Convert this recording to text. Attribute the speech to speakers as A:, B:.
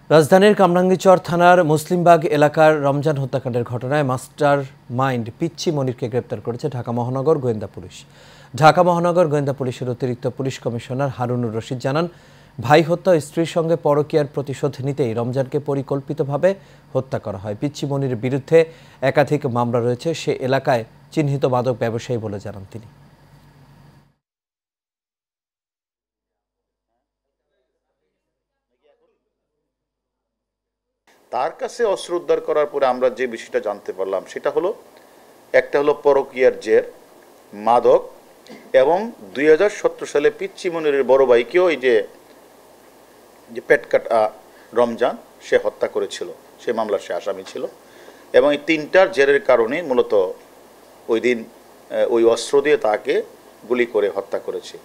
A: রাজধানীর কামরাঙ্গীরচর থানার মুসলিমবাগ এলাকার রমজান হত্যাকাণ্ডের ঘটনায় মাস্টার মাইন্ড পিচ্চি মনিরকে গ্রেপ্তার করেছে ঢাকা মহানগর গোয়েন্দা পুলিশ। ঢাকা মহানগর গোয়েন্দা পুলিশের অতিরিক্ত পুলিশ কমিশনার হারুনুর রশিদ জানান, ভাই হত্যা ও স্ত্রীর সঙ্গে পরকীয়ার প্রতিশোধ নিতেই রমজানকে পরিকল্পিতভাবে হত্যা করা হয়। পিচ্চি মনিরের বিরুদ্ধে একাধিক মামলা রয়েছে। সে এলাকায় চিহ্নিত মাদক ব্যবসায়ী বলে জানান তিনি।
B: তার কাছে অস্ত্র উদ্ধার করার পরে আমরা যে বিষয়টা জানতে পারলাম সেটা হলো, একটা হলো পরকীয়ার জের, মাদক, এবং 2017 সালে পিচ্চি মনিরের বড় ভাইকেও এই যে পেটকাটা রমজান সে হত্যা করেছিল, সে মামলার সে আসামি ছিল। এবং এই তিনটার জেরের কারণে মূলত ওই দিন ওই অস্ত্র দিয়ে তাকে গুলি করে হত্যা করেছে।